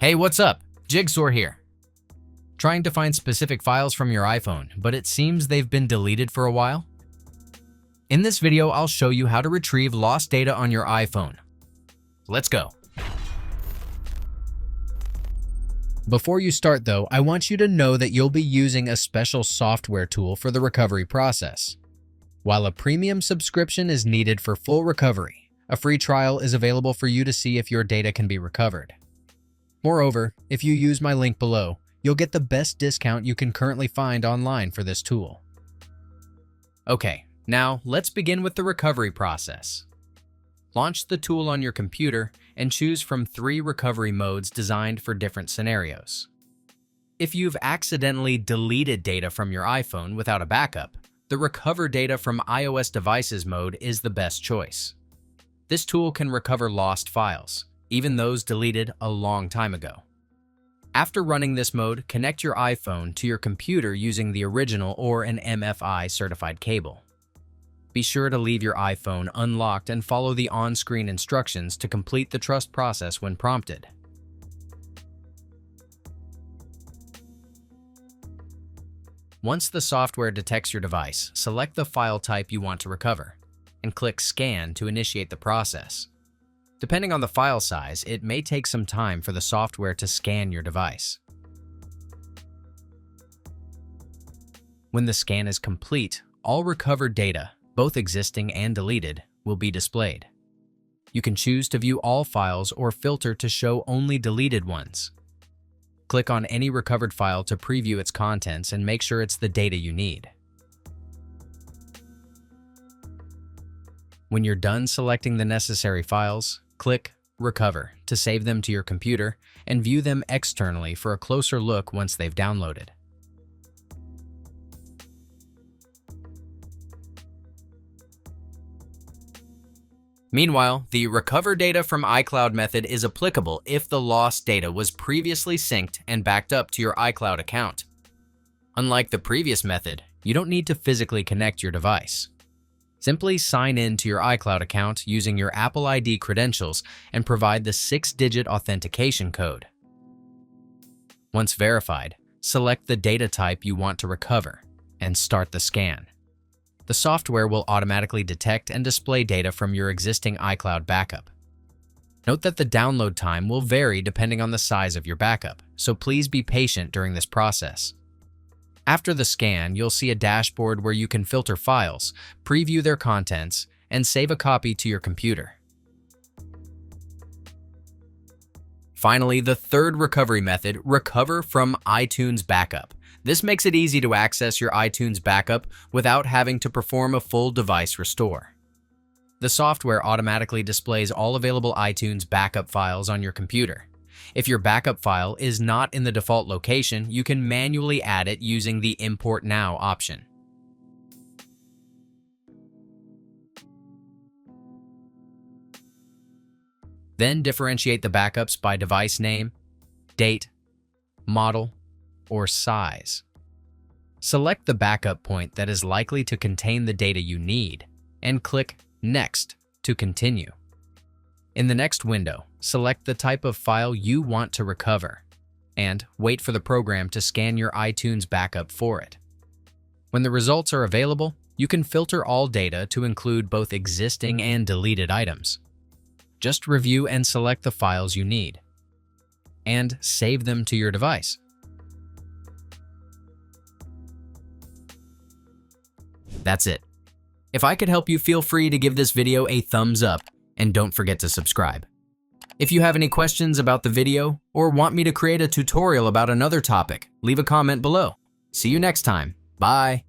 Hey, what's up? Jigxor here. Trying to find specific files from your iPhone, but it seems they've been deleted for a while? In this video, I'll show you how to retrieve lost data on your iPhone. Let's go. Before you start though, I want you to know that you'll be using a special software tool for the recovery process. While a premium subscription is needed for full recovery, a free trial is available for you to see if your data can be recovered. Moreover, if you use my link below, you'll get the best discount you can currently find online for this tool. Okay, now let's begin with the recovery process. Launch the tool on your computer and choose from 3 recovery modes designed for different scenarios. If you've accidentally deleted data from your iPhone without a backup, the Recover Data from iOS Devices mode is the best choice. This tool can recover lost files, even those deleted a long time ago. After running this mode, connect your iPhone to your computer using the original or an MFI certified cable. Be sure to leave your iPhone unlocked and follow the on-screen instructions to complete the trust process when prompted. Once the software detects your device, select the file type you want to recover and click Scan to initiate the process. Depending on the file size, it may take some time for the software to scan your device. When the scan is complete, all recovered data, both existing and deleted, will be displayed. You can choose to view all files or filter to show only deleted ones. Click on any recovered file to preview its contents and make sure it's the data you need. When you're done selecting the necessary files, click Recover to save them to your computer and view them externally for a closer look once they've downloaded. Meanwhile, the Recover Data from iCloud method is applicable if the lost data was previously synced and backed up to your iCloud account. Unlike the previous method, you don't need to physically connect your device. Simply sign in to your iCloud account using your Apple ID credentials and provide the 6-digit authentication code. Once verified, select the data type you want to recover and start the scan. The software will automatically detect and display data from your existing iCloud backup. Note that the download time will vary depending on the size of your backup, so please be patient during this process. After the scan, you'll see a dashboard where you can filter files, preview their contents, and save a copy to your computer. Finally, the third recovery method, Recover from iTunes Backup. This makes it easy to access your iTunes backup without having to perform a full device restore. The software automatically displays all available iTunes backup files on your computer. If your backup file is not in the default location, you can manually add it using the Import Now option. Then differentiate the backups by device name, date, model, or size. Select the backup point that is likely to contain the data you need and click Next to continue. In the next window, select the type of file you want to recover and wait for the program to scan your iTunes backup for it. When the results are available, you can filter all data to include both existing and deleted items. Just review and select the files you need and save them to your device. That's it. If I could help you, feel free to give this video a thumbs up and don't forget to subscribe. If you have any questions about the video or want me to create a tutorial about another topic, leave a comment below. See you next time. Bye.